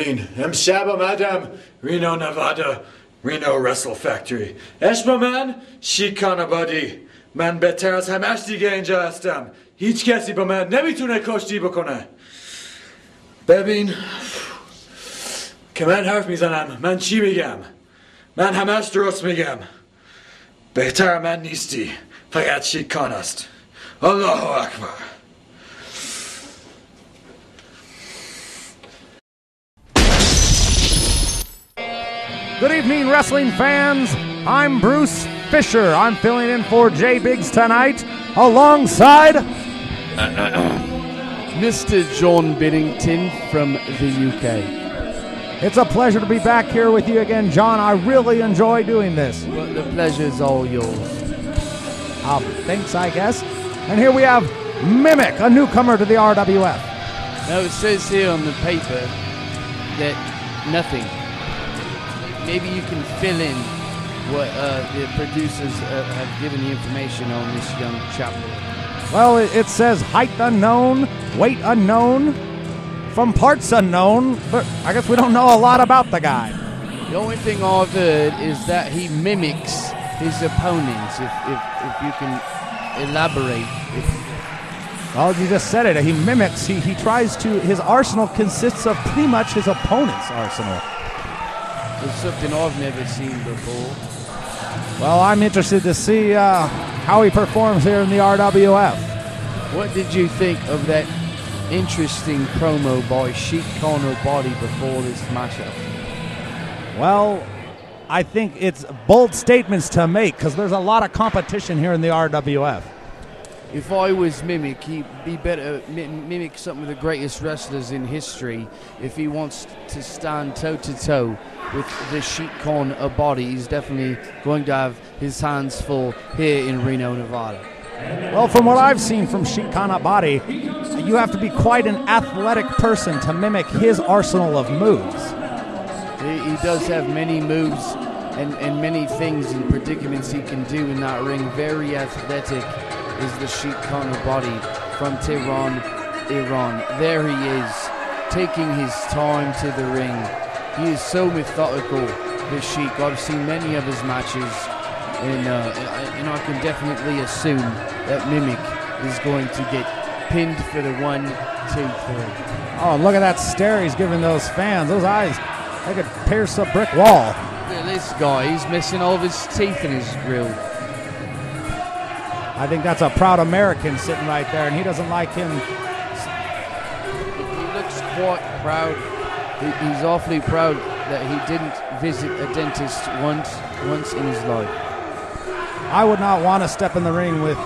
Bevin, Shaba Madam, Reno, Nevada, Reno Wrestle Factory. Eşma man, Sheik Abadi. من بهتر از همش دیگه اینجا هستم. هیچ کسی با من نمیتونه کشتی بکنه. ببین که من حرف میزنم من چی میگم؟ من همش درست میگم. بهتر من نیستی. فقط شیک کان است. الله اکبر. Good evening, wrestling fans. I'm Bruce Fisher. I'm filling in for Jay Biggs tonight, alongside Mr. John Biddington from the UK. It's a pleasure to be back here with you again, John. I really enjoy doing this. Well, the pleasure's all yours. Thanks, I guess. And here we have Mimic, a newcomer to the RWF. Now, it says here on the paper that nothing. Maybe you can fill in what the producers have given the information on this young chap. Well, it says height unknown, weight unknown, from parts unknown, but I guess we don't know a lot about the guy. The only thing I've heard is that he mimics his opponents, if you can elaborate. Well, you just said it. He mimics. He tries to. His arsenal consists of pretty much his opponent's arsenal. It's something I've never seen before. Well, I'm interested to see how he performs here in the RWF. What did you think of that interesting promo by Sheik Abadi before this matchup? Well, I think it's bold statements to make because there's a lot of competition here in the RWF. If I was Mimic, he'd be better mimic some of the greatest wrestlers in history. If he wants to stand toe-to-toe with the Sheik Abadi, he's definitely going to have his hands full here in Reno, Nevada. Well, from what I've seen from Sheik Abadi, you have to be quite an athletic person to mimic his arsenal of moves. He does have many moves and many things and predicaments he can do in that ring. Very athletic is the Sheik Abadi from Tehran, Iran. There he is, taking his time to the ring. He is so methodical, the Sheik. I've seen many of his matches, and I can definitely assume that Mimic is going to get pinned for the 1, 2, 3. Oh, look at that stare he's giving those fans. Those eyes, they could pierce a brick wall. Look at this guy. He's missing all of his teeth in his grill. I think that's a proud American sitting right there, and he doesn't like him. He looks quite proud. He's awfully proud that he didn't visit a dentist once in his life. I would not want to step in the ring with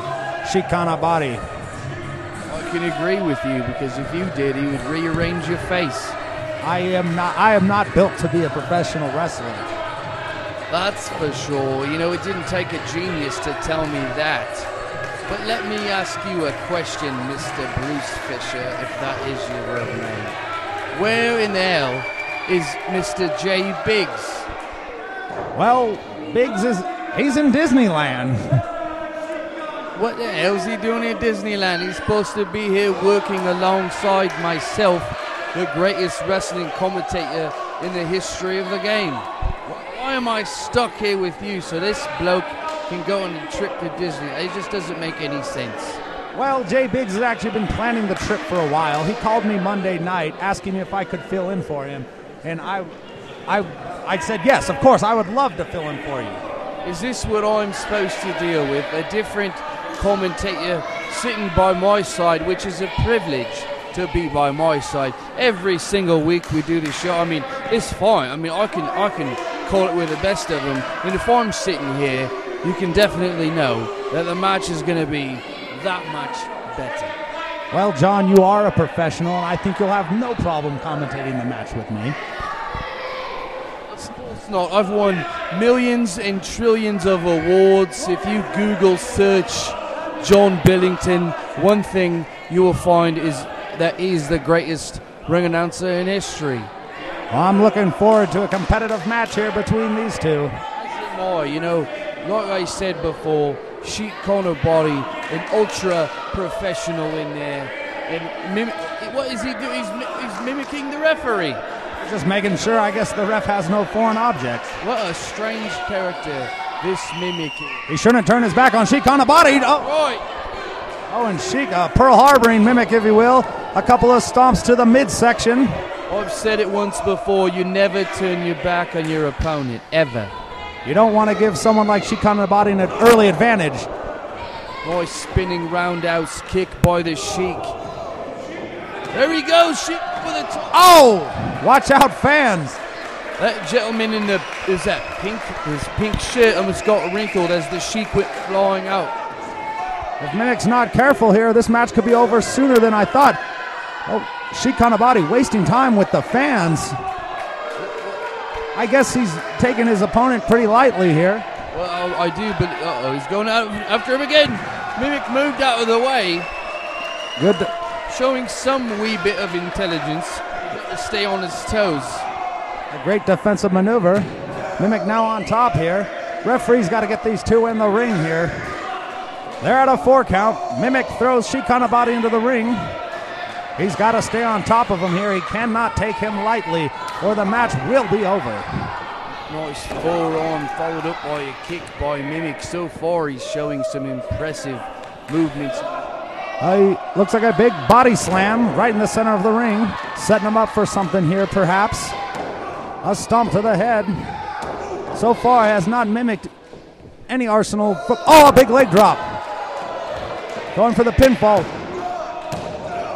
Sheik Abadi. I can agree with you, because if you did, he would rearrange your face. I am not built to be a professional wrestler. That's for sure. You know, it didn't take a genius to tell me that. But let me ask you a question, Mr. Bruce Fisher, if that is your real name. Where in hell is Mr. J. Biggs? Well, Biggs he's in Disneyland. What the hell is he doing in Disneyland? He's supposed to be here working alongside myself, the greatest wrestling commentator in the history of the game. Why am I stuck here with you so this bloke can go on a trip to Disney? It just doesn't make any sense. Well, Jay Biggs has actually been planning the trip for a while. He called me Monday night asking me if I could fill in for him, and I said yes, of course, I would love to fill in for you. Is this what I'm supposed to deal with? A different commentator sitting by my side, which is a privilege to be by my side. Every single week we do this show. I mean, it's fine. I mean, I can call it with the best of them. And if I'm sitting here, you can definitely know that the match is going to be that much better. Well, John, you are a professional, and I think you'll have no problem commentating the match with me. Of course not. I've won millions and trillions of awards. If you Google search John Billington, one thing you will find is that he is the greatest ring announcer in history. Well, I'm looking forward to a competitive match here between these two. As am I. You know, like I said before, Sheik Abadi, an ultra professional in there, and what is he doing? He's mimicking the referee. Just making sure, I guess the ref has no foreign objects. What a strange character this Mimic is. He shouldn't turn his back on Sheik on the body. Oh, Right. oh, and Sheik, Pearl Harboring Mimic, if you will. A couple of stomps to the midsection. I've said it once before, you never turn your back on your opponent, ever. You don't want to give someone like Sheik on the body an early advantage. Nice spinning roundhouse kick by the Sheik. There he goes, Sheik for the top. Oh! Watch out, fans. That gentleman in his pink shirt almost got wrinkled as the Sheik went flying out. If Mimic's not careful here, this match could be over sooner than I thought. Oh, Sheik Kanabati wasting time with the fans. I guess he's taking his opponent pretty lightly here. Well, I do, but he's going out after him again. Mimic moved out of the way. Good. Showing some wee bit of intelligence to stay on his toes. A great defensive maneuver. Mimic now on top here. Referee's got to get these two in the ring here. They're at a 4 count. Mimic throws Sheik Kanabati into the ring. He's got to stay on top of him here. He cannot take him lightly or the match will be over. Nice forearm followed up by a kick by Mimic. So far he's showing some impressive movements. Looks like a big body slam right in the center of the ring. Setting him up for something here perhaps. A stomp to the head. So far has not mimicked any Arsenal. Oh, a big leg drop. Going for the pinfall.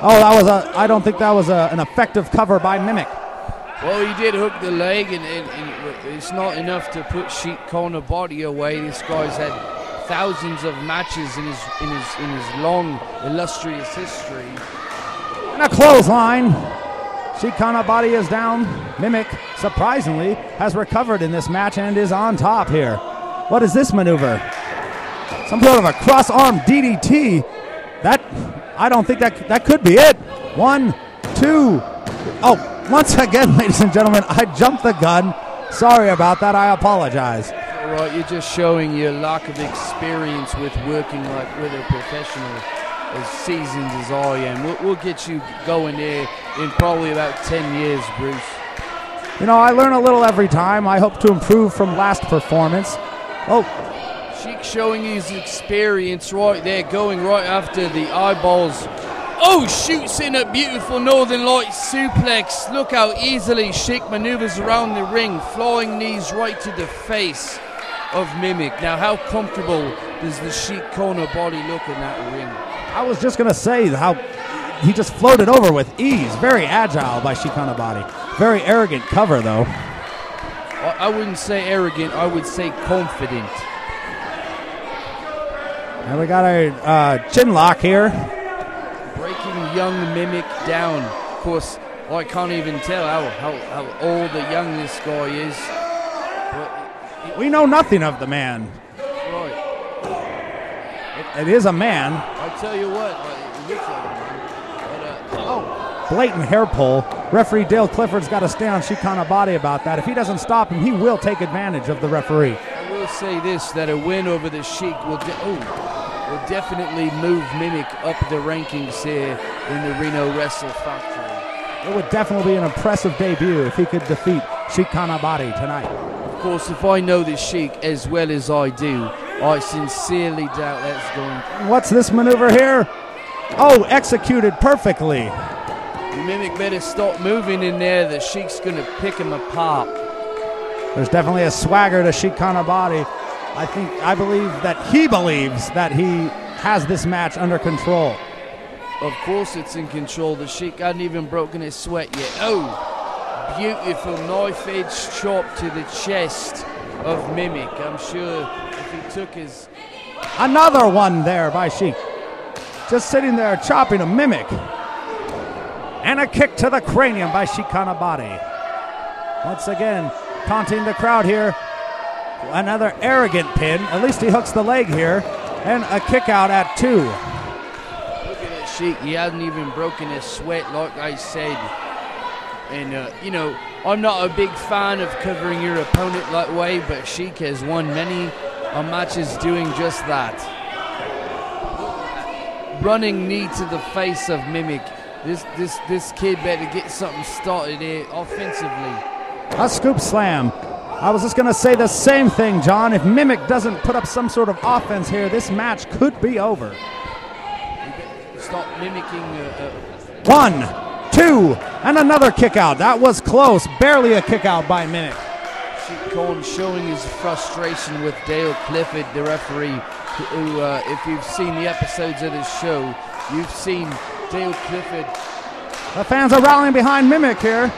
Oh, that was I don't think that was an effective cover by Mimic. Well, he did hook the leg, and it's not enough to put Sheik Kanabati away. This guy's had thousands of matches in his long, illustrious history. And a clothesline. Sheik Kanabati is down. Mimic, surprisingly, has recovered in this match and is on top here. What is this maneuver? Some sort of a cross-arm DDT. I don't think that could be it. 1, 2. Oh, once again, ladies and gentlemen, I jumped the gun. Sorry about that. I apologize. All right, you're just showing your lack of experience with working like with a professional as seasoned as I am. We'll get you going there in probably about 10 years, Bruce. You know, I learn a little every time. I hope to improve from last performance. Oh. Sheik showing his experience right there, going right after the eyeballs. Oh, shoots in a beautiful Northern Lights suplex. Look how easily Sheik maneuvers around the ring, flying knees right to the face of Mimic. Now, how comfortable does the Sheik Kanabati look in that ring? I was just going to say how he just floated over with ease. Very agile by Sheik Kanabati. Very arrogant cover, though. I wouldn't say arrogant. I would say confident. And we got a chin lock here. Breaking young Mimic down. Of course, I can't even tell how old or young this guy is. But we know nothing of the man. Right. It is a man. I tell you what, it looks like a man. But, blatant hair pull. Referee Dale Clifford's got to stay on Sheik Kanabati about that. If he doesn't stop him, he will take advantage of the referee. I will say this, that a win over the Sheik will definitely move Mimic up the rankings here in the Reno Wrestle Factory. It would definitely be an impressive debut if he could defeat Sheik Kanabati tonight. Of course, if I know the Sheik as well as I do, I sincerely doubt that's going. What's this maneuver here? Oh, executed perfectly. Mimic better stop moving in there. The Sheik's going to pick him apart. There's definitely a swagger to Sheik Kanabati. I believe that he believes that he has this match under control. Of course it's in control. The Sheik hadn't even broken his sweat yet. Oh, beautiful knife edge chop to the chest of Mimic. I'm sure if he took his... Another one there by Sheik. Just sitting there chopping a Mimic. And a kick to the cranium by Sheik Kanabati. Once again, taunting the crowd here. Another arrogant pin. At least he hooks the leg here. And a kick out at 2. Look at that Sheik. He hasn't even broken his sweat, like I said. And, you know, I'm not a big fan of covering your opponent that way, but Sheik has won many matches doing just that. Running knee to the face of Mimic. This kid better get something started here offensively. A scoop slam. I was just going to say the same thing, John. If Mimic doesn't put up some sort of offense here, this match could be over. Stop mimicking. 1, 2, and another kick out. That was close. Barely a kick out by Mimic. Sheik showing his frustration with Dale Clifford, the referee, who, if you've seen the episodes of this show, you've seen Dale Clifford. The fans are rallying behind Mimic here.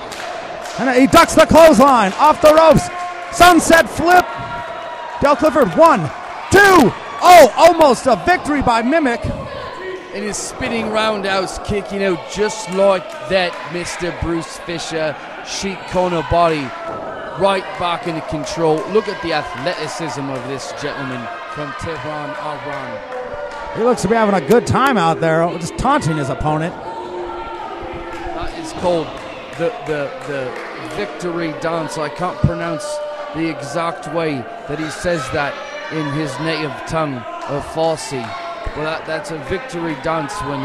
And he ducks the clothesline off the ropes. Sunset flip. Dale Clifford, 1, 2. Oh, almost a victory by Mimic. And his spinning roundhouse kick, just like that, Mr. Bruce Fisher. Sheik Abadi right back into control. Look at the athleticism of this gentleman from Tehran, Iran. He looks to be having a good time out there, just taunting his opponent. That is called the victory dance. I can't pronounce the exact way that he says that in his native tongue of Farsi. But that's a victory dance when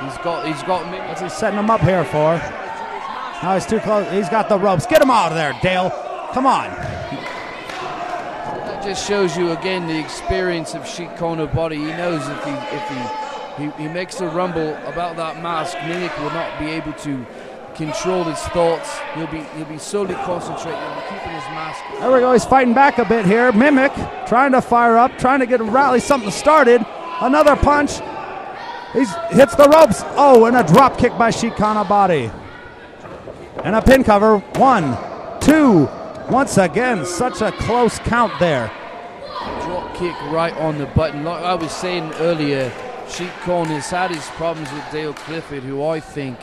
he's got me. What's he setting him up here for? Now he's too close. He's got the ropes. Get him out of there, Dale. Come on. That just shows you again the experience of Sheik Abadi. He knows if he makes a rumble about that mask, Mimic will not be able to control his thoughts. He'll be solely concentrating on keeping his mask. There we go. He's fighting back a bit here. Mimic trying to fire up, trying to get a rally, something started. Another punch. He hits the ropes. Oh, and a drop kick by Sheik Abadi. And a pin cover. 1, 2. Once again, such a close count there. Drop kick right on the button. Like I was saying earlier, Sheik has had his problems with Dale Clifford, who I think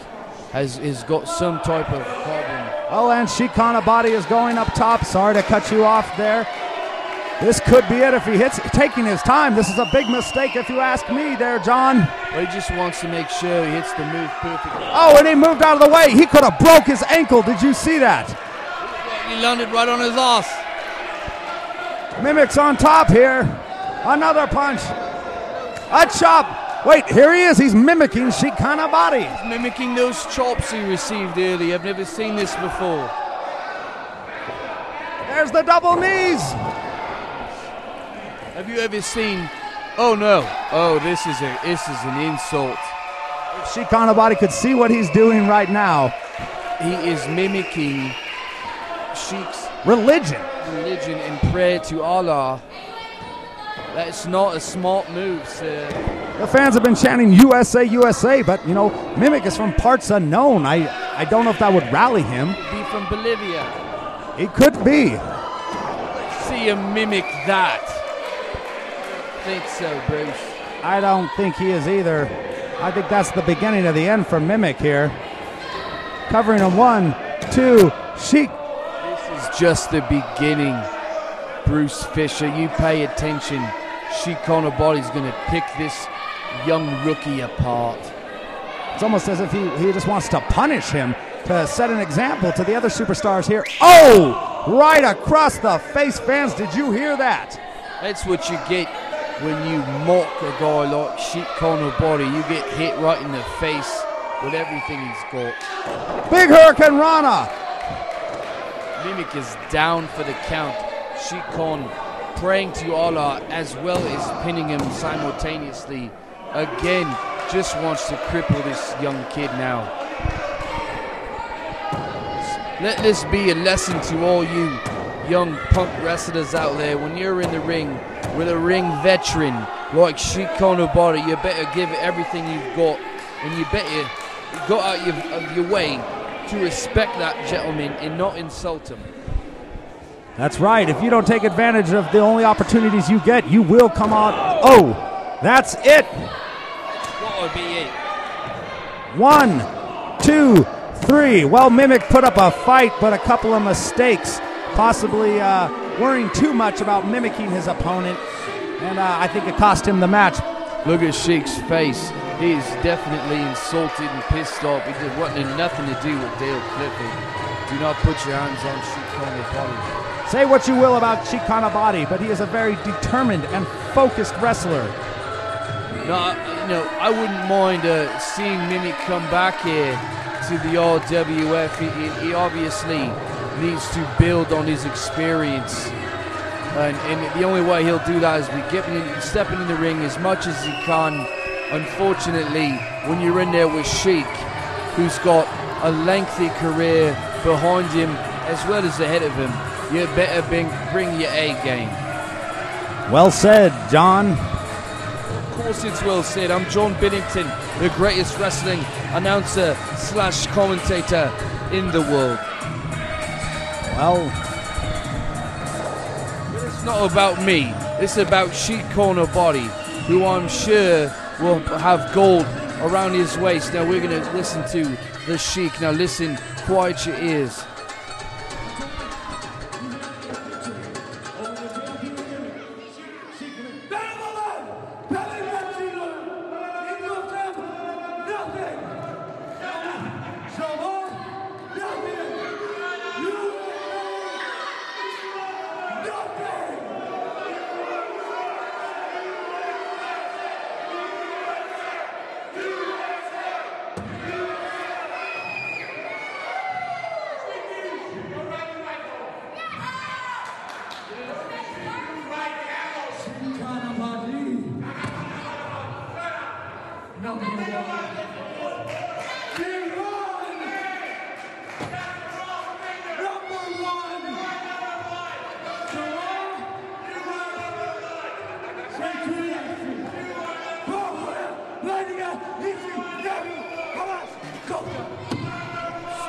has got some type of problem. Oh, and Sheik Abadi is going up top. Sorry to cut you off there. This could be it if he hits, taking his time. This is a big mistake if you ask me there, John. Well, he just wants to make sure he hits the move perfectly. Oh, and he moved out of the way. He could have broke his ankle. Did you see that? He landed right on his ass. Mimic's on top here. Another punch. A chop. Wait, here he is. He's mimicking Sheik Abadi. He's mimicking those chops he received earlier. I've never seen this before. There's the double knees. Have you ever seen? Oh no! Oh, this is an insult. If Sheik Abadi could see what he's doing right now, he is mimicking Sheik's religion and prayer to Allah. That's not a smart move, sir. The fans have been chanting USA, USA, but Mimic is from parts unknown. I don't know if that would rally him. Be from Bolivia. He could be. See him mimic that. I think so, Bruce. I don't think he is either. I think that's the beginning of the end for Mimic here. Covering him. 1, 2, Sheik. This is just the beginning, Bruce Fisher. You pay attention. Sheik Abadi's going to pick this young rookie apart. It's almost as if he just wants to punish him, to set an example to the other superstars here. Oh! Right across the face, fans. Did you hear that? That's what you get when you mock a guy like Sheik Abadi. You get hit right in the face with everything he's got. Big Hurricane Rana. Mimic is down for the count. Sheik praying to Allah as well as pinning him simultaneously. Again, just wants to cripple this young kid now. Let this be a lesson to all you young punk wrestlers out there. When you're in the ring with a ring veteran like Sheik Abadi, you better give it everything you've got, and you better go out of your way to respect that gentleman and not insult him. That's right. If you don't take advantage of the only opportunities you get, you will come out. Oh, that's it. What would be it? 1, 2, 3. Well, Mimic put up a fight, but a couple of mistakes. Possibly worrying too much about mimicking his opponent. And I think it cost him the match. Look at Sheik's face. He's definitely insulted and pissed off. He just wanted nothing to do with Dale Clifford. Do not put your hands on Sheik Abadi. Say what you will about Sheik Abadi, but he is a very determined and focused wrestler. No, I wouldn't mind seeing Mimic come back here to the RWF. He obviously needs to build on his experience. And the only way he'll do that is by stepping in the ring as much as he can. Unfortunately, when you're in there with Sheik, who's got a lengthy career behind him as well as ahead of him, you better bring your A game. Well said, John. Of course it's well said. I'm John Billington, the greatest wrestling announcer / commentator in the world. Well, it's not about me. It's about Sheik Abadi, who I'm sure will have gold around his waist. Now we're going to listen to the Sheik. Now listen, quiet your ears.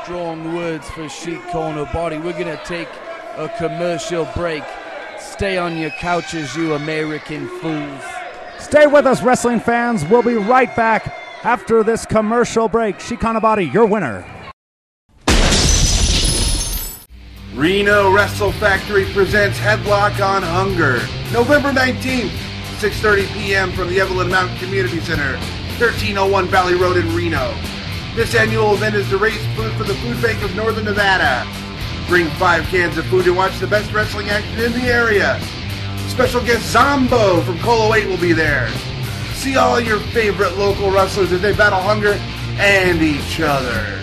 Strong words for Sheik Abadi. We're going to take a commercial break. Stay on your couches, you American fools. Stay with us, wrestling fans. We'll be right back after this commercial break. Sheik Abadi, your winner. Reno Wrestle Factory presents Headlock on Hunger, November 19th, 6:30 p.m. from the Evelyn Mountain Community Center, 1301 Valley Road in Reno. This annual event is to raise food for the Food Bank of Northern Nevada. Bring 5 cans of food and watch the best wrestling action in the area. Special guest Zombo from Colo 8 will be there. See all your favorite local wrestlers as they battle hunger and each other.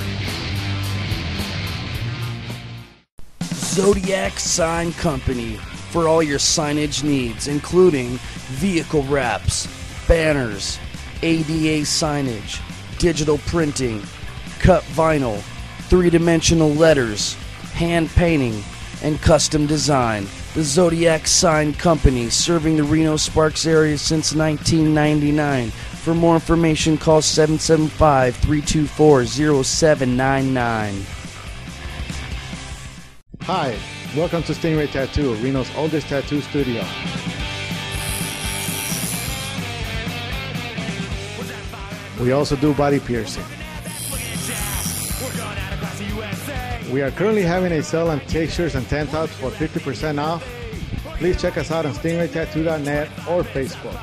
Zodiac Sign Company for all your signage needs, including vehicle wraps, banners, ADA signage, digital printing, cut vinyl, 3-dimensional letters, hand painting, and custom design. The Zodiac Sign Company, serving the Reno-Sparks area since 1999. For more information, call 775-324-0799. Hi, welcome to Stingray Tattoo, Reno's oldest tattoo studio. We also do body piercing. We are currently having a sale on t-shirts and tank tops for 50% off. Please check us out on stingraytattoo.net or Facebook.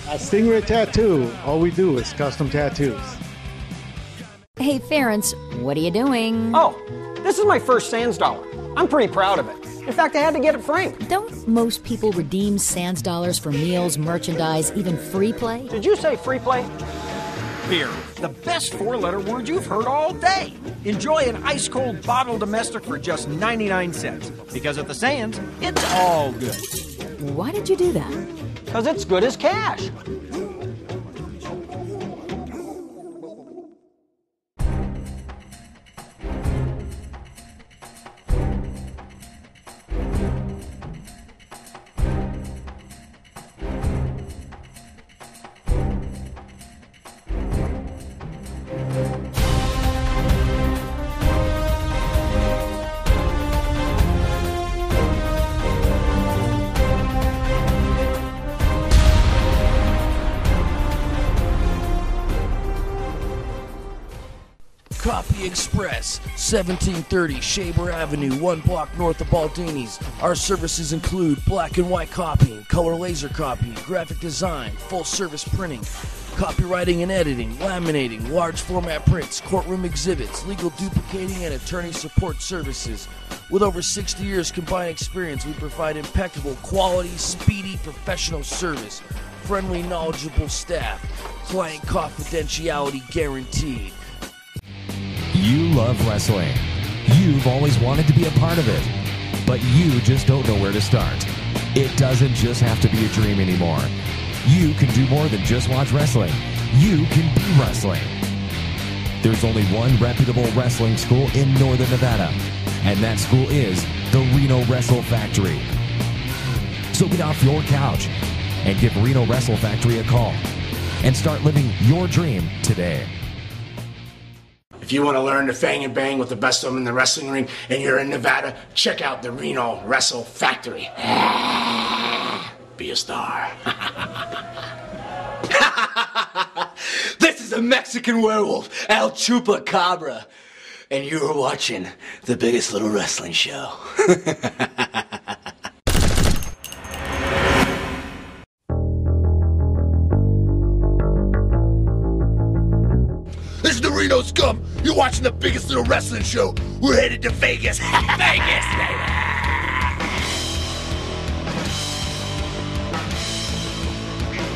At Stingray Tattoo, all we do is custom tattoos. Hey, Ference, what are you doing? Oh, this is my first Sands dollar. I'm pretty proud of it. In fact, I had to get it framed. Don't most people redeem Sands dollars for meals, merchandise, even free play? Did you say free play? Beer, the best 4-letter word you've heard all day. Enjoy an ice-cold bottle domestic for just 99 cents. Because at the Sands, it's all good. Why did you do that? Because it's good as cash. Express, 1730 Shaber Avenue, 1 block north of Baldini's. Our services include black and white copying, color laser copying, graphic design, full service printing, copywriting and editing, laminating, large format prints, courtroom exhibits, legal duplicating, and attorney support services. With over 60 years combined experience, we provide impeccable quality, speedy, professional service, friendly, knowledgeable staff, client confidentiality guaranteed. You love wrestling. You've always wanted to be a part of it, but you just don't know where to start. It doesn't just have to be a dream anymore. You can do more than just watch wrestling. You can be wrestling. There's only one reputable wrestling school in Northern Nevada, and that school is the Reno Wrestle Factory. So get off your couch and give Reno Wrestle Factory a call and start living your dream today. If you want to learn to fang and bang with the best of them in the wrestling ring and you're in Nevada, check out the Reno Wrestle Factory. Be a star. This is a Mexican werewolf, El Chupacabra, and you're watching the biggest little wrestling show. This is the Reno Scum. You're watching the biggest little wrestling show. We're headed to Vegas. Vegas, baby.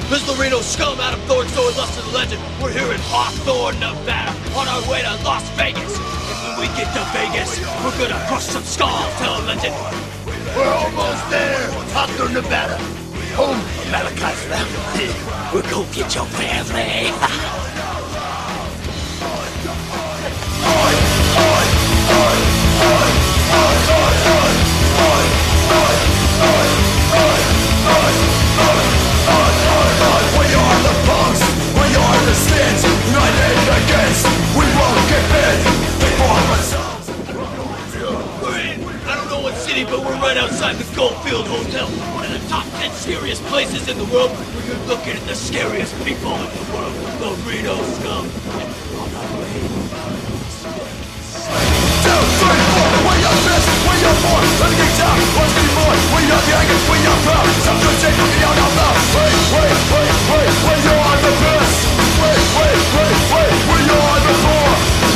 This is the Reno Scum, Adam Thornstowe and Lester the Legend. We're here in Hawthorne, Nevada, on our way to Las Vegas. And when we get to Vegas, we're gonna crush some skulls, tell a legend. We're almost there. Hawthorne, Nevada. Home of Malachi's family. We're gonna get your family. We are the punks, we are the skins, united against, we won't get bit, we form ourselves. We're in, I don't know what city, but we're right outside the Goldfield Hotel, one of the top 10 scariest places in the world, where you're looking at the scariest people in the world, the Reno Scum. We are best, we are more, let me get down, what's getting more, we are young, we are proud, some good shit coming out our mouth, wait, we are the best, wait, we are the poor,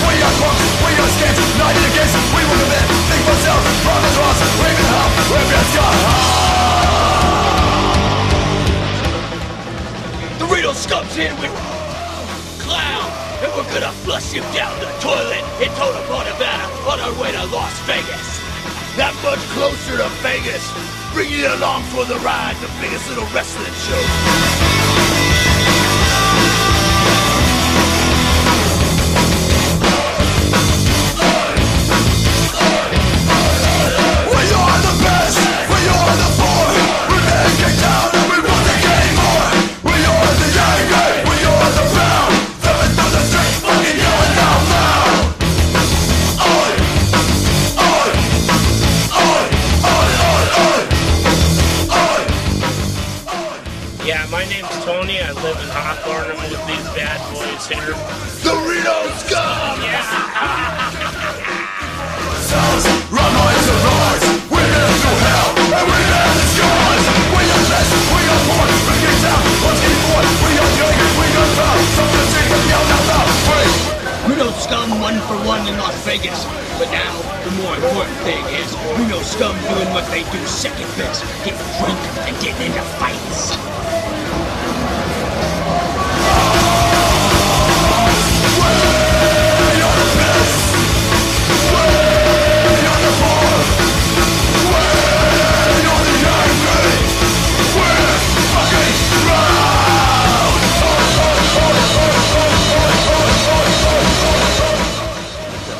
we are punks, we are skins, united against, we will commit, think for ourselves, promise us, raving hell, we're best God. The Reno Scum's here with Clown, and we're gonna flush him down the toilet in Tonopah, Nevada, on our way to Las Vegas. That much closer to Vegas. Bringing you along for the ride, the biggest little wrestling show. We are the best, we are the poor, we make it down and we want to gain more. We are the angry, we are the proud, living through the streets, fucking yelling out loud. Yeah, my name's Tony. I live in Hawthorne. I'm with these bad boys here. The Reno Scum! Yeah! Run lines and rise, we live through hell, and we live the skies. We are best, we are poor, we get down, what's getting born, we are young, we are proud, something to take us down, Reno Scum 1 for 1 in Las Vegas. But now, the more important thing is Reno Scum doing what they do second best, getting drunk and getting into fights.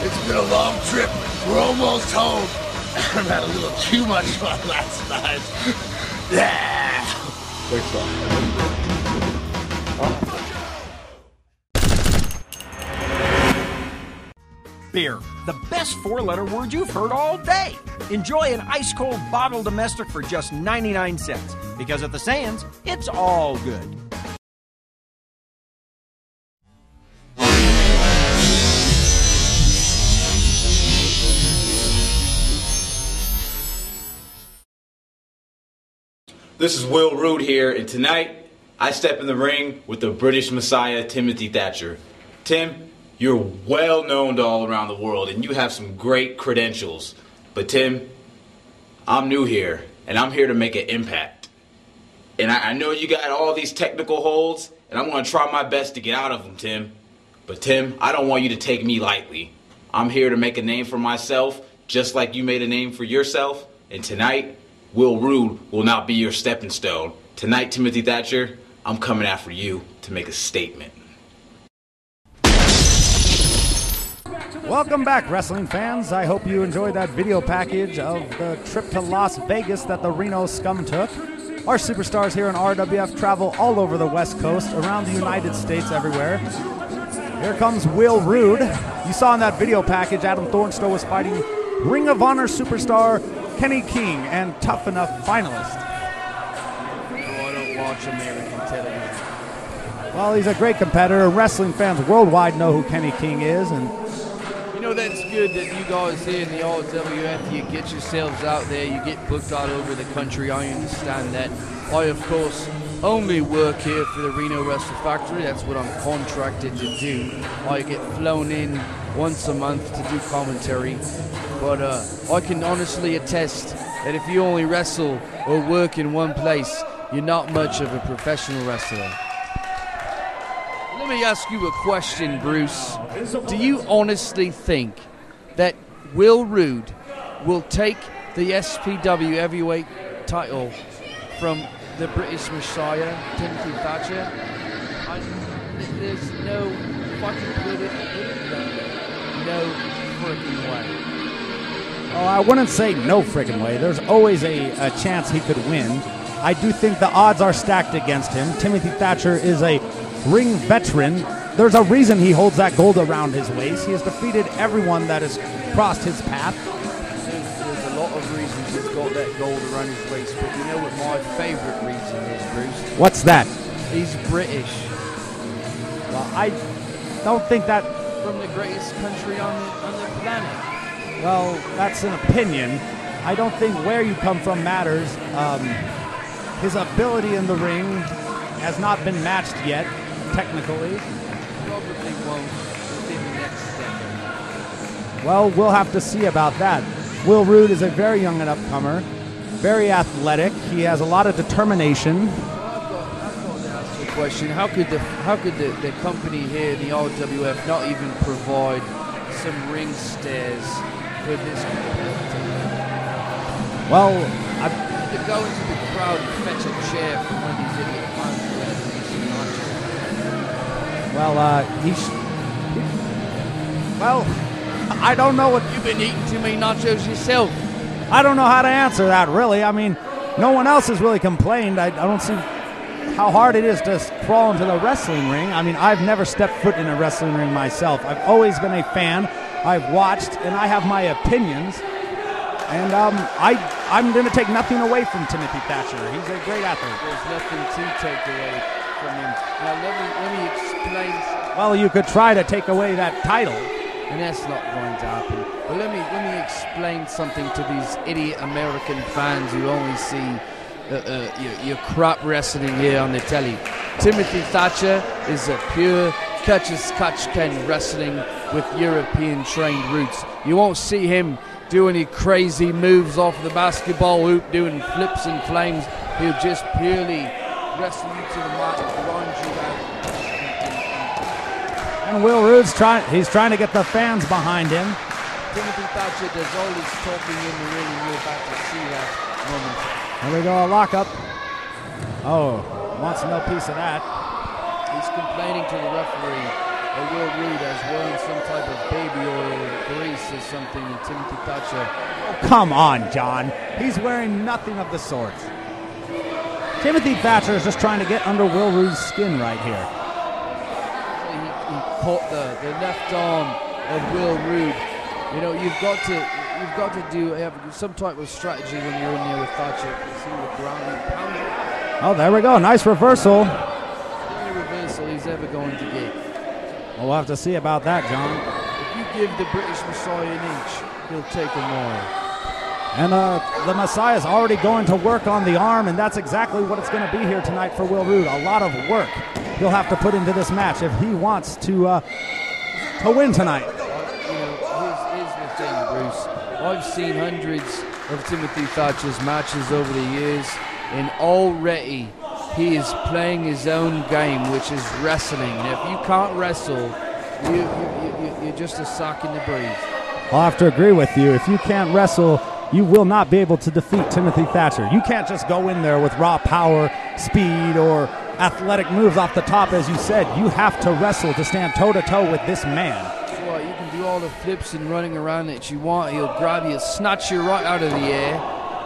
It's been a long trip. We're almost home. I've had a little too much fun last night. Yeah. Beer, the best four-letter word you've heard all day. Enjoy an ice-cold bottle domestic for just 99 cents. Because at the Sands, it's all good. This is Will Rood here, and tonight I step in the ring with the British Messiah, Timothy Thatcher. Tim, you're well known to all around the world, and you have some great credentials. But Tim, I'm new here, and I'm here to make an impact. And I know you got all these technical holds, and I'm going to try my best to get out of them, Tim. But Tim, I don't want you to take me lightly. I'm here to make a name for myself, just like you made a name for yourself. And tonight, Will Rood will not be your stepping stone. Tonight, Timothy Thatcher, I'm coming after you to make a statement. Welcome back, wrestling fans. I hope you enjoyed that video package of the trip to Las Vegas that the Reno Scum took. Our superstars here in RWF travel all over the West Coast, around the United States, everywhere. Here comes Will Rood. You saw in that video package, Adam Thornstowe was fighting Ring of Honor superstar Kenny King and Tough Enough finalist. I don't watch American television. Well, he's a great competitor. Wrestling fans worldwide know who Kenny King is, and you know, that's good that you guys here in the RWF, you get yourselves out there, you get booked all over the country. I understand that. I, of course, only work here for the Reno Wrestle Factory. That's what I'm contracted to do. I get flown in once a month to do commentary. But I can honestly attest that if you only wrestle or work in one place, you're not much of a professional wrestler. Let me ask you a question, Bruce. Do you honestly think that Will Rood will take the SPW heavyweight title from the British Messiah, Timothy Thatcher? There's no fucking put it no freaking way. Oh, I wouldn't say no freaking way. There's always a chance he could win. I do think the odds are stacked against him. Timothy Thatcher is a ring veteran. There's a reason he holds that gold around his waist. He has defeated everyone that has crossed his path. There's a lot of reasons he's got that gold around his waist, but you know what my favorite reason is, Bruce? What's that? He's British. Well, I don't think that... From the greatest country on the planet. Well, that's an opinion. I don't think where you come from matters. His ability in the ring has not been matched yet, technically. Probably won't within the next decade. Well, we'll have to see about that. Will Rood is a very young and upcomer, very athletic. He has a lot of determination. I've got to ask you a question. How could the company here, the RWF, not even provide some ring stairs for this competitor? Well, I to go into the crowd and fetch a chair from one of these idiot fans who I don't know what... You've been eating too many nachos yourself. I don't know how to answer that, really. I mean, no one else has really complained. I don't see how hard it is to crawl into the wrestling ring. I mean, I've never stepped foot in a wrestling ring myself. I've always been a fan. I've watched, and I have my opinions. And I'm going to take nothing away from Timothy Thatcher. He's a great athlete. There's nothing to take away from him. Now, let me explain. Well, you could try to take away that title. And that's not going to happen. But let me explain something to these idiot American fans who only see your crap wrestling here on the telly. Timothy Thatcher is a pure catch-as-catch-can wrestling with European-trained roots. You won't see him do any crazy moves off the basketball hoop, doing flips and flames. He'll just purely wrestle you to the mat and grind you out. And Will Rood's trying to get the fans behind him. Timothy Thatcher does all his talking in the ring, and you're about to see that momentarily. There we go, a lockup. Oh, wants no piece of that. He's complaining to the referee that Will Rood has wearing some type of baby oil or grease or something, and Timothy Thatcher... Oh, come on, John. He's wearing nothing of the sort. Timothy Thatcher is just trying to get under Will Rood's skin right here. He caught the left arm of Will Rood. You know, you've got to have some type of strategy when you're in there with Thatcher. See the ground and pound it. Oh, there we go. Nice reversal. The only reversal he's ever going to get. Well, we'll have to see about that, John. If you give the British Messiah an inch, he'll take a mile. And the Messiah's already going to work on the arm, and that's exactly what it's going to be here tonight for Will Rood. A lot of work he'll have to put into this match if he wants to win tonight. Here's the thing, Bruce. I've seen hundreds of Timothy Thatcher's matches over the years, and already he is playing his own game, which is wrestling. Now, if you can't wrestle, you're just a sock in the breeze. I'll have to agree with you. If you can't wrestle, you will not be able to defeat Timothy Thatcher. You can't just go in there with raw power, speed, or athletic moves off the top, as you said. You have to wrestle to stand toe-to-toe with this man. That's right. You can do all the flips and running around that you want. He'll grab you, snatch you right out of the air,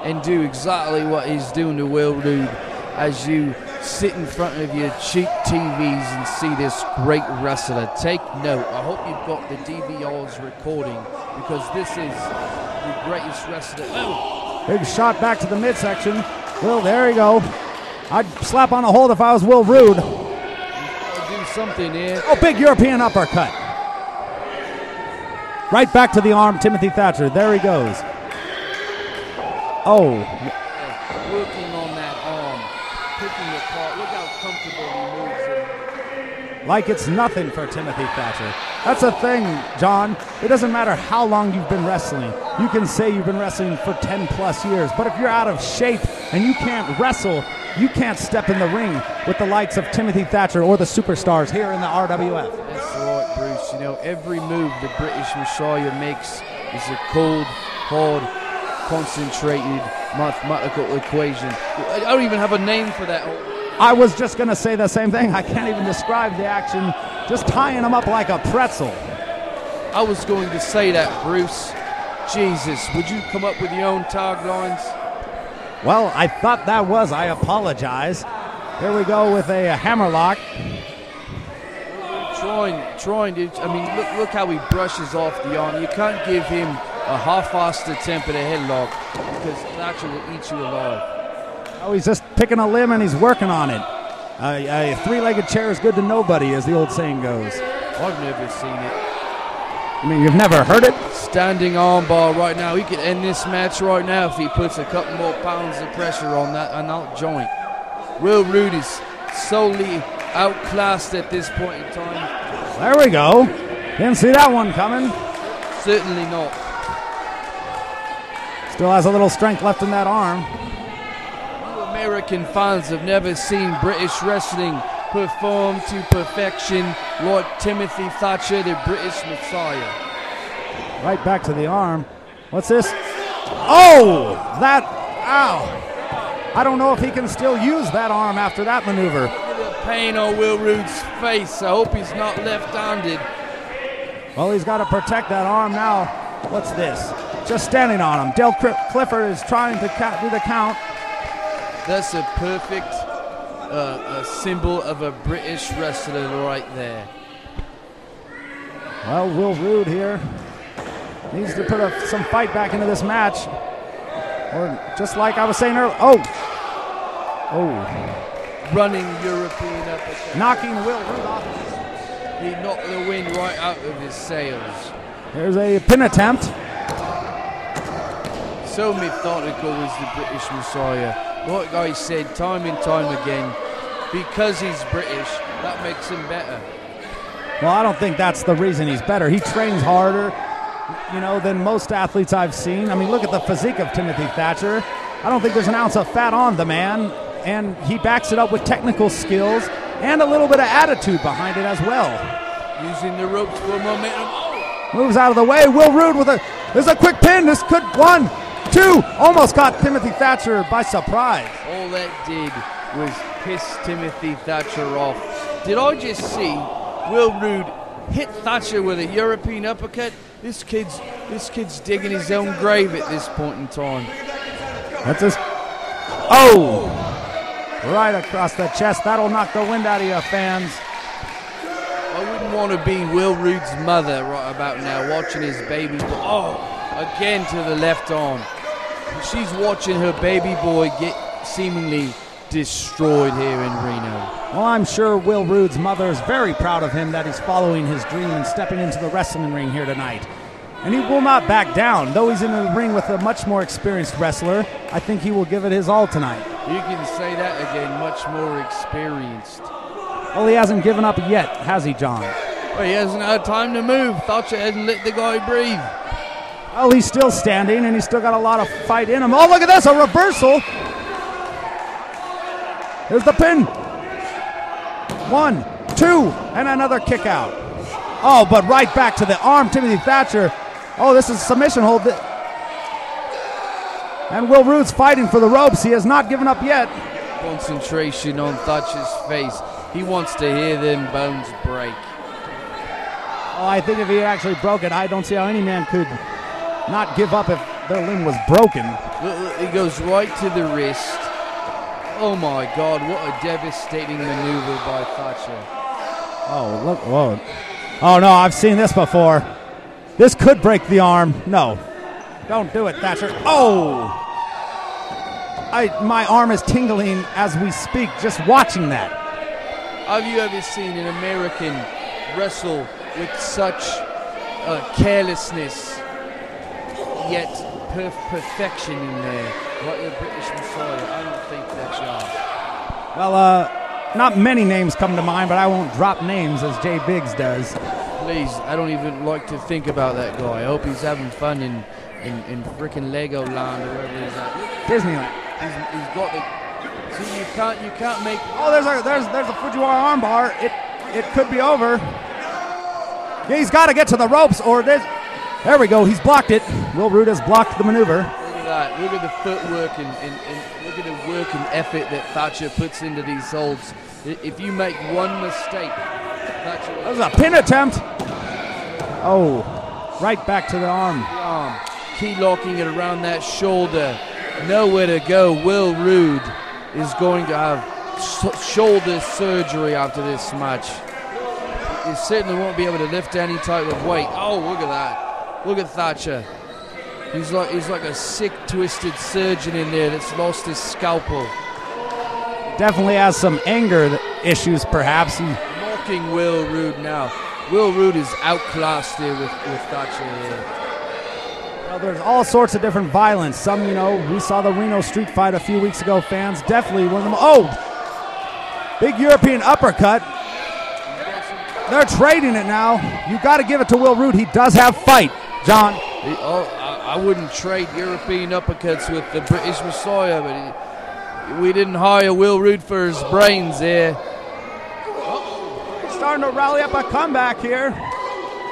and do exactly what he's doing to Will Rood as you sit in front of your cheap TVs and see this great wrestler. Take note. I hope you've got the DVR's recording, because this is the greatest wrestler. Oh. Big shot back to the midsection. Well, there you go. I'd slap on a hold if I was Will Rood. Do something here. Oh, big European uppercut. Right back to the arm, Timothy Thatcher. There he goes. Oh. Working on that arm, picking it apart. Look how comfortable he moves it. Like it's nothing for Timothy Thatcher. That's the thing, John. It doesn't matter how long you've been wrestling. You can say you've been wrestling for 10 plus years, but if you're out of shape and you can't wrestle, you can't step in the ring with the likes of Timothy Thatcher or the superstars here in the RWF. That's right, Bruce. You know, every move the British Messiah makes is a cold, hard, concentrated mathematical equation. I don't even have a name for that. I was just going to say the same thing. I can't even describe the action. Just tying him up like a pretzel. I was going to say that, Bruce. Jesus, would you come up with your own taglines? Well, I thought that was. I apologize. Here we go with a hammerlock. Trying to. I mean, look how he brushes off the arm. You can't give him a half-assed attempt at a headlock, because Thatcher will eat you alive. Oh, he's just picking a limb and he's working on it. A three-legged chair is good to nobody, as the old saying goes. I've never seen it. I mean, you've never heard it? Standing armbar right now. He could end this match right now if he puts a couple more pounds of pressure on that joint. Will Rood is solely outclassed at this point in time. There we go. Didn't see that one coming. Certainly not. Still has a little strength left in that arm. You American fans have never seen British wrestling perform to perfection like Timothy Thatcher, the British Messiah. Right back to the arm. What's this? Oh! That... Ow! I don't know if he can still use that arm after that maneuver. Look at the pain on Will Rood's face. I hope he's not left-handed. Well, he's got to protect that arm now. What's this? Just standing on him. Dale Clifford is trying to do the count. That's a perfect a symbol of a British wrestler right there. Well, Will Rood here needs to put some fight back into this match. Or just like I was saying earlier. Oh! Running European uppercut. Knocking Will Rood off. He knocked the wind right out of his sails. There's a pin attempt. So methodical is the British Messiah. Like I said time and time again, because he's British, that makes him better. Well, I don't think that's the reason he's better. He trains harder, than most athletes I've seen. I mean, look at the physique of Timothy Thatcher. I don't think there's an ounce of fat on the man, and he backs it up with technical skills and a little bit of attitude behind it as well. Using the ropes for momentum. Moves out of the way. Will Rood there's a quick pin. This could, 1, 2, almost caught Timothy Thatcher by surprise. All that did was piss Timothy Thatcher off. Did I just see Will Rood hit Thatcher with a European uppercut? This kid's digging his own grave at this point in time. That's his. Oh! Right across the chest. That'll knock the wind out of you, fans. I wouldn't want to be Will Rood's mother right about now, watching his baby boy. Oh, again to the left arm. She's watching her baby boy get seemingly destroyed here in Reno. Well, I'm sure Will Rood's mother is very proud of him that he's following his dream and stepping into the wrestling ring here tonight. And he will not back down. Though he's in the ring with a much more experienced wrestler, I think he will give it his all tonight. You can say that again, much more experienced. Well, he hasn't given up yet, has he, John? Well, he hasn't had time to move. Thatcher hasn't let the guy breathe. Well, he's still standing, and he's still got a lot of fight in him. Oh, look at this, a reversal. Here's the pin. 1, 2, and another kick out. Oh, but right back to the arm, Timothy Thatcher. Oh, this is a submission hold. And Will Rood's fighting for the ropes. He has not given up yet. Concentration on Thatcher's face. He wants to hear them bones break. Oh, I think if he actually broke it, I don't see how any man could not give up if their limb was broken. Look, he goes right to the wrist. Oh my God, what a devastating maneuver by Thatcher. Oh, look, whoa. Oh no, I've seen this before. This could break the arm. No, don't do it, Thatcher. Oh! My arm is tingling as we speak just watching that. Have you ever seen an American wrestle with such carelessness, yet perfection in there, like the British Messiah? I don't think that's y'all. Well, not many names come to mind, but I won't drop names as Jay Biggs does. Please, I don't even like to think about that guy. I hope he's having fun in frickin' Legoland or wherever he's at. Disneyland. He's got the. See, you can't make. Oh, there's a Fujiwara armbar. It could be over. Yeah, he's got to get to the ropes, or this. There we go. He's blocked it. Will Rood has blocked the maneuver. Look at that. Look at the footwork and look at the work and effort that Thatcher puts into these holds. If you make one mistake, Thatcher. That was a pin attempt. Oh, right back to the arm. Key locking it around that shoulder. Nowhere to go. Will Rood is going to have shoulder surgery after this match. He certainly won't be able to lift any type of weight. Oh, look at that. Look at Thatcher. He's like a sick, twisted surgeon in there that's lost his scalpel. Definitely has some anger issues, perhaps. He's mocking Will Rood now. Will Rood is outclassed here with Thatcher here. Well, there's all sorts of different violence. Some, we saw the Reno street fight a few weeks ago, fans. Definitely one of them. Oh! Big European uppercut. They're trading it now. You got to give it to Will Rood. He does have fight, John. I wouldn't trade European uppercuts with the British Messiah, but we didn't hire Will Rood for his brains there. Starting to rally up a comeback here.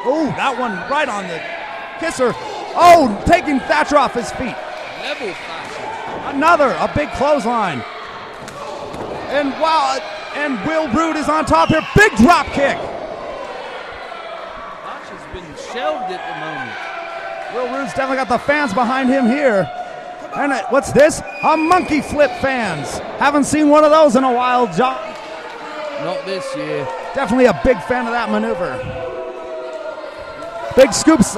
Oh, that one right on the kisser. Oh, taking Thatcher off his feet. Level Thatcher. Another, a big clothesline. And wow, and Will Rood is on top here. Big drop kick. Thatcher's been shelved at the moment. Will Rood's definitely got the fans behind him here. And what's this? A monkey flip, fans. Haven't seen one of those in a while, John. Not this year. Definitely a big fan of that maneuver. Big scoops.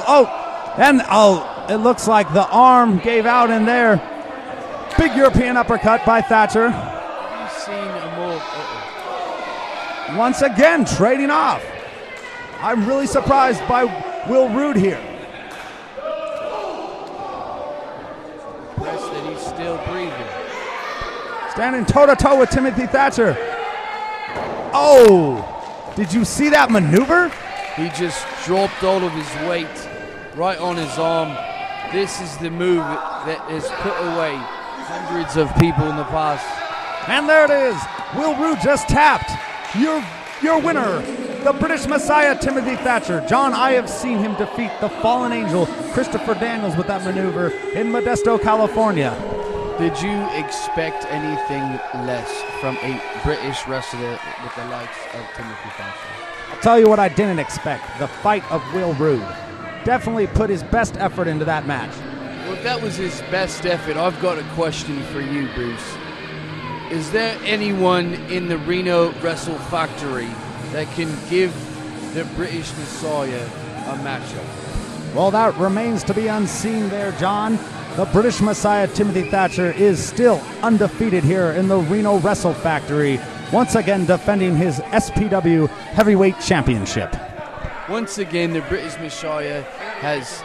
It looks like the arm gave out in there. Big European uppercut by Thatcher. Have you seen a more... Once again, trading off. I'm really surprised by Will Rood here. That he's still breathing. Standing toe-to-toe with Timothy Thatcher. Oh! Did you see that maneuver? He just dropped all of his weight right on his arm. This is the move that has put away hundreds of people in the past. And there it is. Will Rood just tapped. Your winner, the British Messiah, Timothy Thatcher. John, I have seen him defeat the fallen angel, Christopher Daniels, with that maneuver in Modesto, California. Did you expect anything less from a British wrestler with the likes of Timothy Thatcher? I'll tell you what I didn't expect. The fight of Will Rood. Definitely put his best effort into that match. Well, if that was his best effort, I've got a question for you, Bruce. Is there anyone in the Reno Wrestle Factory that can give the British Messiah a matchup? Well, that remains to be unseen there, John. The British Messiah, Timothy Thatcher, is still undefeated here in the Reno Wrestle Factory, once again defending his SPW Heavyweight Championship. once again, the British Messiah has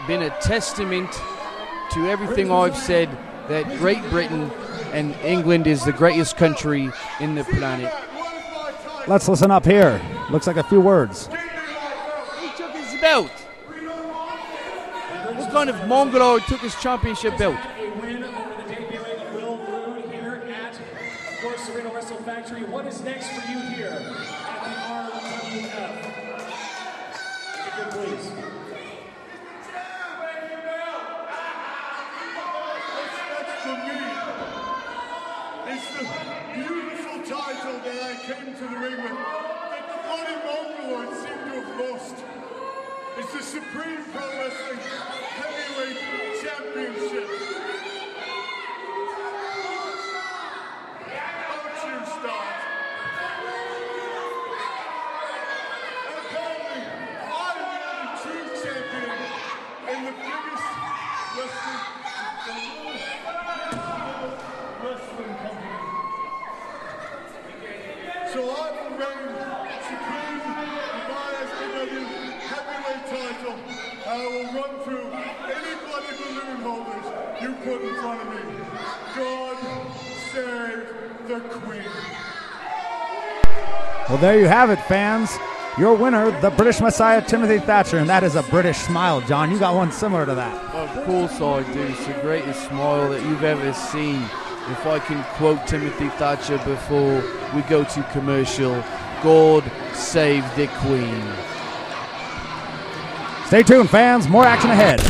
been a testament to everything I've said, that Great Britain and England is the greatest country in the planet. Let's listen up here. Looks like a few words. He took his belt. What kind of Mongoloid took his championship belt? A win over the debuting Rood here at, of course, the Reno Wrestle Factory. What is next for you here at the RWF? If you could, please. For me, it's the beautiful title that I came to the ring with that the bloody Mongoloids seem to have lost. It's the Supreme Pro Wrestling Heavyweight Championship. Don't you start. And apparently, I am the true champion in the biggest wrestling company. So I will reign supreme in my SPW heavyweight title. I will run through any bloody balloon holders you put in front of me. God save the Queen. Well, there you have it, fans. Your winner, the British Messiah, Timothy Thatcher, and that is a British smile, John. You got one similar to that. Of course I do. It's the greatest smile that you've ever seen. If I can quote Timothy Thatcher before we go to commercial, God save the Queen. Stay tuned, fans. More action ahead.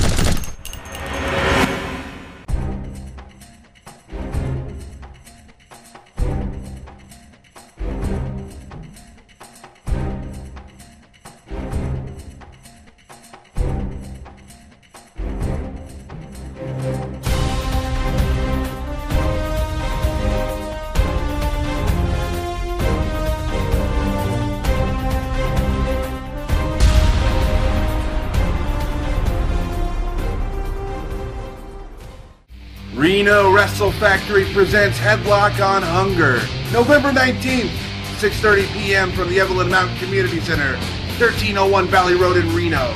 Reno Wrestle Factory presents Headlock on Hunger, November 19th, 6:30 p.m. from the Evelyn Mountain Community Center, 1301 Valley Road in Reno.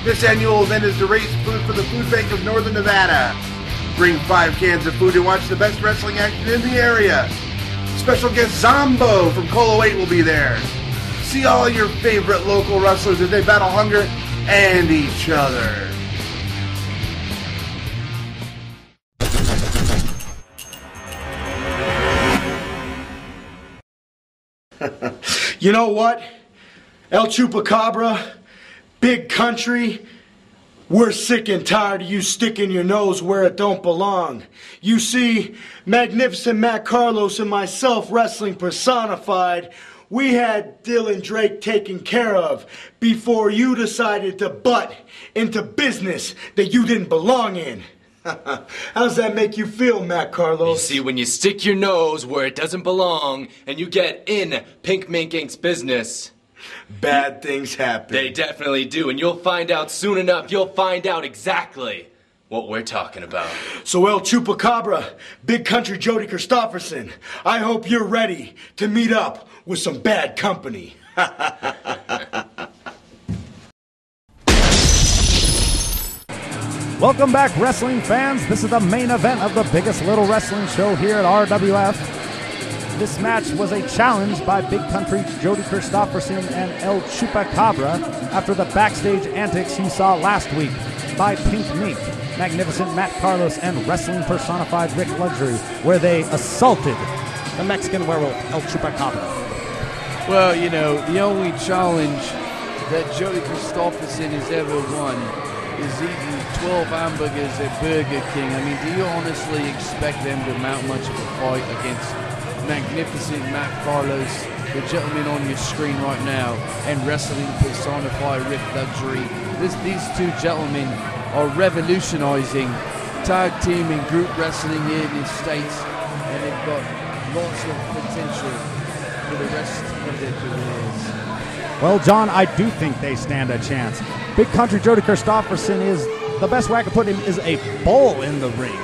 This annual event is to raise food for the Food Bank of Northern Nevada. Bring 5 cans of food and watch the best wrestling action in the area. Special guest Zombo from Colo 8 will be there. See all your favorite local wrestlers as they battle hunger and each other. You know what? El Chupacabra, Big Country, we're sick and tired of you sticking your nose where it don't belong. You see, Magnificent Matt Carlos and myself, Wrestling Personified, we had Dylan Drake taken care of before you decided to butt into business that you didn't belong in. How's that make you feel, Matt Carlos? You see, when you stick your nose where it doesn't belong and you get in Pink Mink Inc.'s business, bad things happen. They definitely do, and you'll find out soon enough. You'll find out exactly what we're talking about. So, El Chupacabra, Big Country Jody Kristofferson, I hope you're ready to meet up with some bad company. Welcome back, wrestling fans. This is the main event of the biggest little wrestling show here at RWF. This match was a challenge by Big Country Jody Kristofferson and El Chupacabra after the backstage antics you saw last week by Pink Mink, Magnificent Matt Carlos, and Wrestling Personified Rick Luxury, where they assaulted the Mexican werewolf El Chupacabra. Well, you know, the only challenge that Jody Kristofferson has ever won is eating 12 hamburgers at Burger King. I mean, do you honestly expect them to mount much of a fight against Magnificent Matt Carlos, the gentleman on your screen right now, and Wrestling Personified Rick Luxury? These two gentlemen are revolutionizing tag team and group wrestling here in the States, and they've got lots of potential for the rest of their careers. Well, John, I do think they stand a chance. Big Country Jody Kristofferson is, the best way I could put him, is a bull in the ring.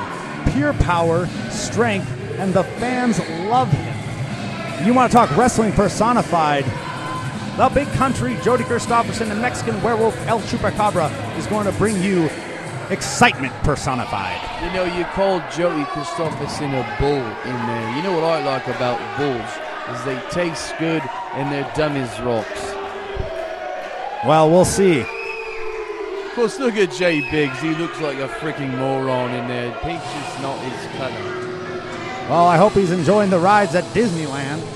Pure power, strength, and the fans love him. You want to talk Wrestling Personified? The Big Country, Jody Kristofferson, and Mexican Werewolf El Chupacabra is going to bring you excitement personified. You know, you called Jody Kristofferson a bull in there. You know what I like about bulls is they taste good and they're dumb as rocks. Well, we'll see. Of course, look at Jay Biggs. He looks like a freaking moron in there. Pink's just not his color. Well, I hope he's enjoying the rides at Disneyland.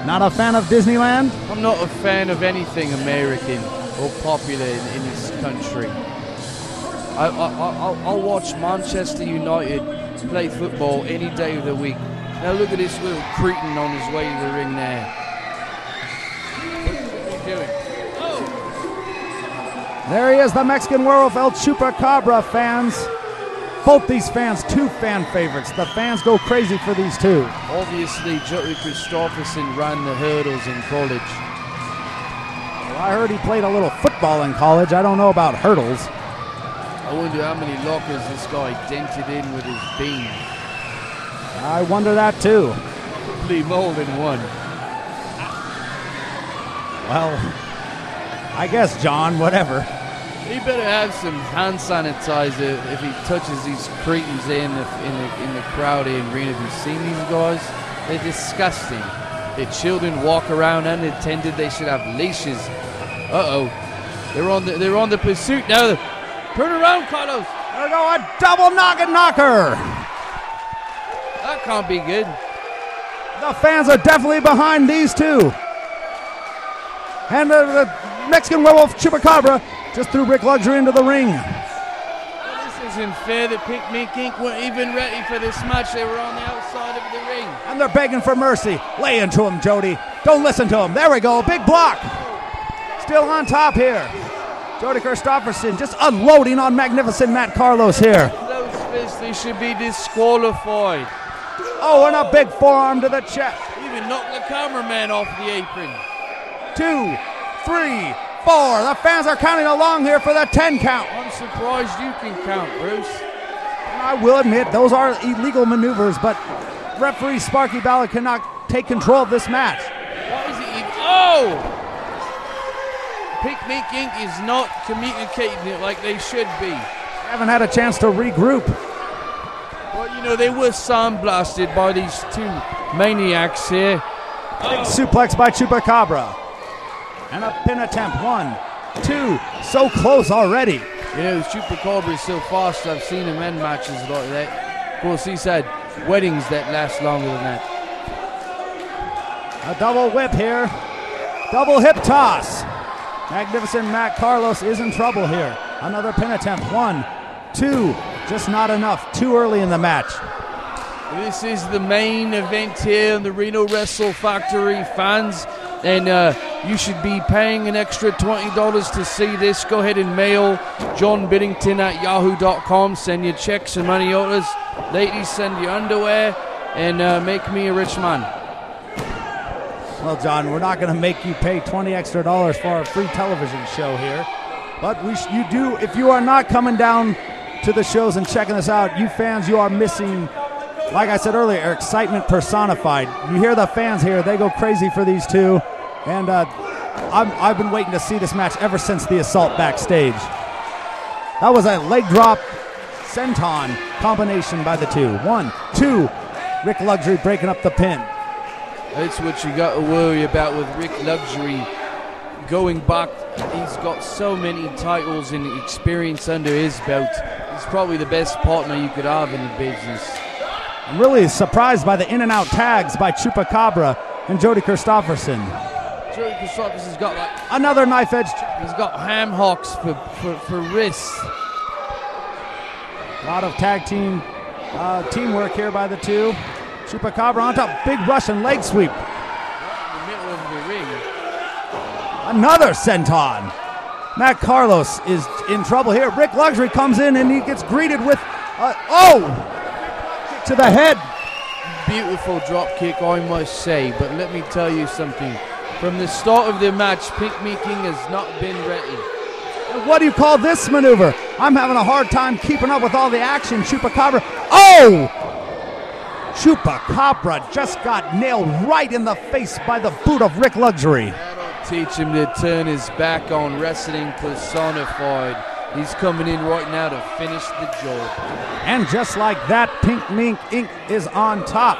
Not a fan of Disneyland? I'm not a fan of anything American or popular in this country. I'll watch Manchester United play football any day of the week. Now look at this little cretin on his way to the ring there. What's he doing? Oh! There he is, the Mexican Werewolf El Chupacabra, fans. Both these fans, two fan favorites. The fans go crazy for these two. Obviously, Jody Kristofferson ran the hurdles in college. Well, I heard he played a little football in college. I don't know about hurdles. I wonder how many lockers this guy dented in with his beam. I wonder that too. Probably more than one. Well, I guess, John, whatever. He better have some hand sanitizer if he touches these cretins in the crowd here in Reno. Have you seen these guys? They're disgusting. Their children walk around unattended. They should have leashes. Uh-oh. They're on the pursuit now. Turn around, Carlos. There we go, a double noggin knocker. That can't be good. The fans are definitely behind these two. And the Mexican Werewolf Chupacabra just threw Rick Luxury into the ring. Well, this isn't fair. The Pink Mink Inc. weren't even ready for this match. They were on the outside of the ring. And they're begging for mercy. Lay into him, Jody. Don't listen to him. There we go. Big block. Still on top here. Jody Kristofferson just unloading on magnificent Matt Carlos here. Those fists, they should be disqualified. Oh, and a big forearm to the chest. Even knocked the cameraman off the apron. 2, 3, 4. The fans are counting along here for the 10 count. I'm surprised you can count, Bruce. I will admit, those are illegal maneuvers, but referee Sparky Ballard cannot take control of this match. What is it even? Oh! Pink Mink Inc. is not communicating it like they should be. They haven't had a chance to regroup. Well, you know, they were sandblasted by these two maniacs here. Big suplex by Chupacabra. And a pin attempt. 1, 2. So close already. You know, Chupacabra is so fast. I've seen him end matches like that. Of course, he's had weddings that last longer than that. A double whip here. Double hip toss. Magnificent Matt Carlos is in trouble here. Another pin attempt. 1, 2. Just not enough. Too early in the match. This is the main event here in the Reno Wrestle Factory, fans. And you should be paying an extra $20 to see this. Go ahead and mail John Biddington at yahoo.com. Send your checks and money orders. Ladies, send your underwear and make me a rich man. Well, John, we're not going to make you pay $20 extra for a free television show here. But you do, if you are not coming down to the shows and checking us out, you fans, you are missing, like I said earlier, excitement personified. You hear the fans here, they go crazy for these two. And I've been waiting to see this match ever since the assault backstage. That was a leg drop senton combination by the two. 1, 2. Rick Luxury breaking up the pin. That's what you got to worry about with Rick Luxury. Going back, he's got so many titles and experience under his belt. He's probably the best partner you could have in the business. I'm really surprised by the in-and-out tags by Chupacabra and Jody Kristofferson. Jody Kristofferson's got like another knife edge. He's got ham hocks for wrists. A lot of tag team teamwork here by the two. Chupacabra on top, big Russian leg sweep. Right in the middle of the ring. Another senton. Matt Carlos is in trouble here. Rick Luxury comes in and he gets greeted with to the head. Beautiful drop kick, I must say, but let me tell you something. From the start of the match, Pink Mink has not been ready. What do you call this maneuver? I'm having a hard time keeping up with all the action. Chupacabra. Oh! Chupacabra just got nailed right in the face by the boot of Rick Luxury. Teach him to turn his back on wrestling personified. He's coming in right now to finish the job. And just like that, Pink Mink Inc. is on top.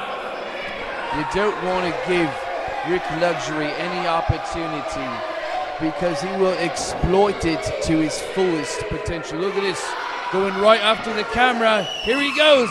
You don't want to give Rick Luxury any opportunity because he will exploit it to his fullest potential. Look at this, going right after the camera. Here he goes.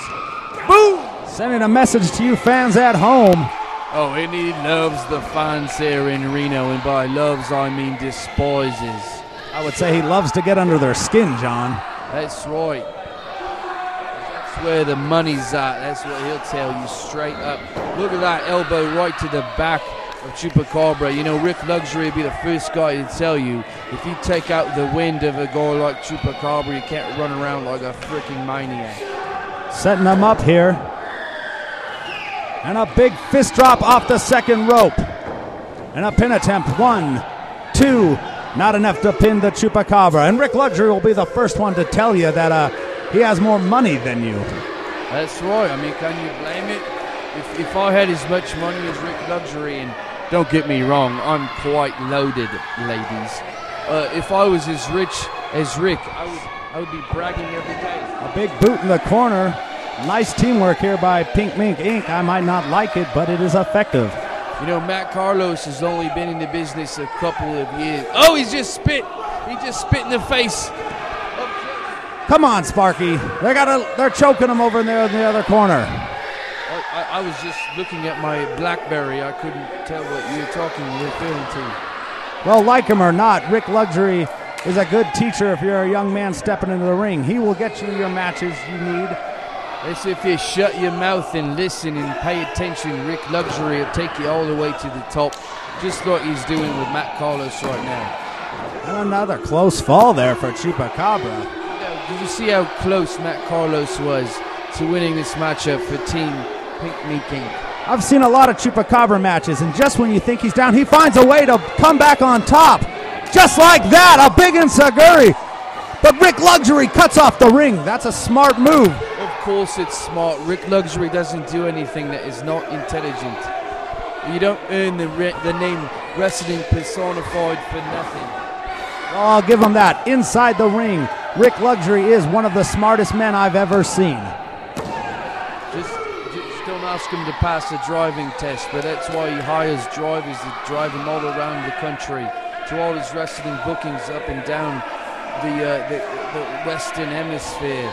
Boom! Sending a message to you fans at home. Oh, and he loves the fans here in Reno, and by loves I mean despises. I would say he loves to get under their skin, John. That's right. That's where the money's at. That's what he'll tell you straight up. Look at that elbow right to the back of Chupacabra. You know, Rick Luxury would be the first guy to tell you, if you take out the wind of a guy like Chupacabra, you can't run around like a freaking maniac. Setting them up here. And a big fist drop off the second rope. And a pin attempt. 1, 2. Not enough to pin the Chupacabra. And Rick Luxury will be the first one to tell you that he has more money than you. That's right. I mean, can you blame it? If I had as much money as Rick Luxury, and don't get me wrong, I'm quite loaded, ladies. If I was as rich as Rick, I would be bragging every day. A big boot in the corner. Nice teamwork here by Pink Mink Inc. I might not like it, but it is effective. You know, Matt Carlos has only been in the business a couple of years. Oh, he's just spit. He just spit in the face. Come on, Sparky. They're choking him over there in the other corner. I was just looking at my BlackBerry. I couldn't tell what you were referring to. Well, like him or not, Rick Luxury is a good teacher if you're a young man stepping into the ring. He will get you your matches you need. That's if you shut your mouth and listen and pay attention. Rick Luxury will take you all the way to the top, just like he's doing with Matt Carlos right now. And another close fall there for Chupacabra. Did you see how close Matt Carlos was to winning this matchup for Team Pink Mink Inc.? I've seen a lot of Chupacabra matches, and just when you think he's down, he finds a way to come back on top. Just like that, a big ensaguri. But Rick Luxury cuts off the ring. That's a smart move. Of course it's smart. Rick Luxury doesn't do anything that is not intelligent. You don't earn the name Wrestling Personified for nothing. Well, I'll give him that. Inside the ring, Rick Luxury is one of the smartest men I've ever seen. Just don't ask him to pass a driving test, but that's why he hires drivers to drive him all around the country to all his wrestling bookings up and down the Western Hemisphere.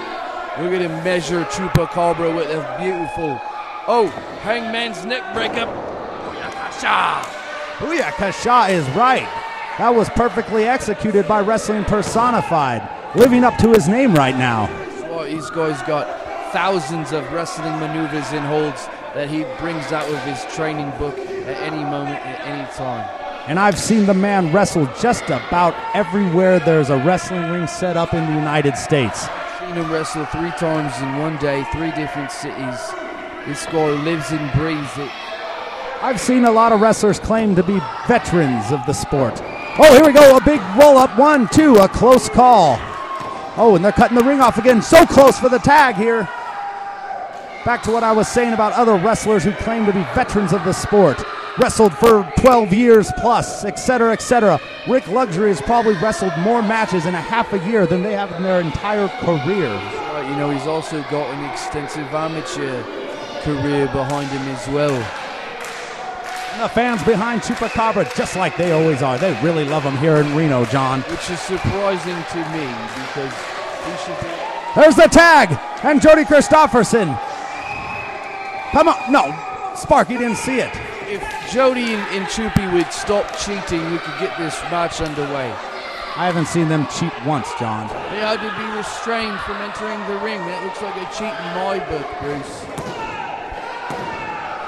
We're going to measure Chupacabra with a beautiful, hangman's neck breakup. Booyakasha! Booyakasha is right. That was perfectly executed by Wrestling Personified, living up to his name right now. That's why these guys got thousands of wrestling maneuvers and holds that he brings out of his training book at any moment, at any time. And I've seen the man wrestle just about everywhere there's a wrestling ring set up in the United States. I've seen him wrestle 3 times in one day, 3 different cities. This guy lives and breathes it. I've seen a lot of wrestlers claim to be veterans of the sport. Oh, here we go, a big roll-up, 1, 2, a close call. Oh, and they're cutting the ring off again, so close for the tag here. Back to what I was saying about other wrestlers who claim to be veterans of the sport. Wrestled for 12 years plus, etc., etc. Rick Luxury has probably wrestled more matches in a half a year than they have in their entire career. Right, you know, he's also got an extensive amateur career behind him as well. And the fans behind Chupacabra, just like they always are. They really love him here in Reno, John. Which is surprising to me because he should be... There's the tag! And Jody Kristofferson. Come on. No, Sparky didn't see it. If Jody and Chupi would stop cheating, we could get this match underway. I haven't seen them cheat once, John. They had to be restrained from entering the ring. That looks like a cheat in my book, Bruce.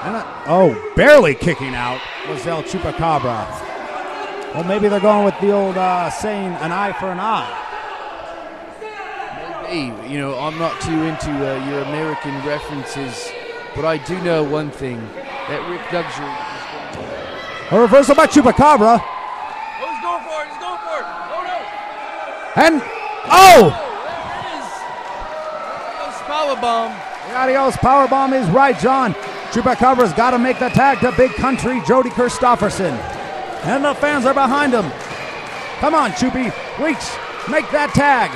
And barely kicking out was El Chupacabra. Well, maybe they're going with the old saying, an eye for an eye. Maybe. You know, I'm not too into your American references, but I do know one thing. That Rick Luxury is going to do. A reversal by Chupacabra. Oh, he's going for it. He's going for it. Oh, no. And, There it is. There goes powerbomb. Adios powerbomb is right, John. Chupacabra's got to make the tag to Big Country Jody Kristofferson. And the fans are behind him. Come on, Chupi. Reach. Make that tag.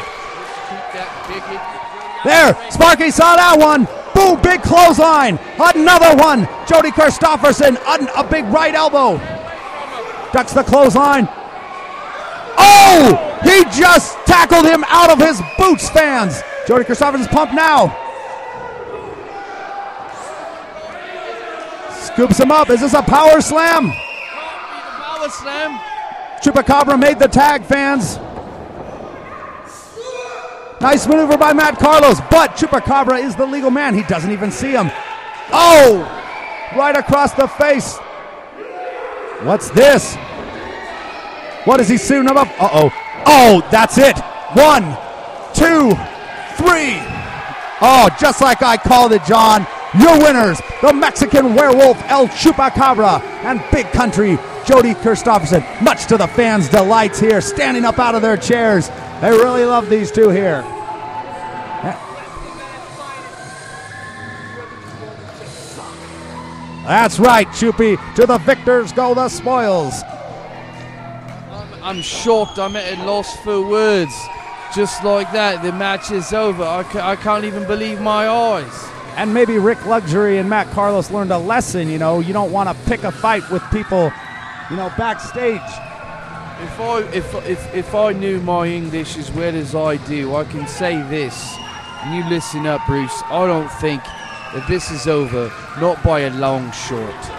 There. Sparky saw that one. Boom. Big clothesline. Another one. Jody Kristofferson. A big right elbow. Ducks the clothesline. Oh! He just tackled him out of his boots, fans. Jody Kristofferson's pumped now. Scoops him up. Is this a power slam? Power slam. Chupacabra made the tag, fans. Nice maneuver by Matt Carlos, but Chupacabra is the legal man. He doesn't even see him. Oh! Right across the face. What's this? What is he suiting him up? Uh-oh. Oh, that's it. 1, 2, 3. Oh, just like I called it, John. Your winners, the Mexican werewolf El Chupacabra and Big Country Jody Kristofferson. Much to the fans' delights here, standing up out of their chairs. They really love these two here. That's right, Chupi. To the victors go the spoils. I'm shocked. I'm at a loss for words. Just like that, the match is over. I can't even believe my eyes. And maybe Rick Luxury and Matt Carlos learned a lesson. You know, you don't want to pick a fight with people, you know, backstage. If I knew my English as well as I do, I can say this. And you listen up, Bruce. I don't think that this is over, not by a long shot.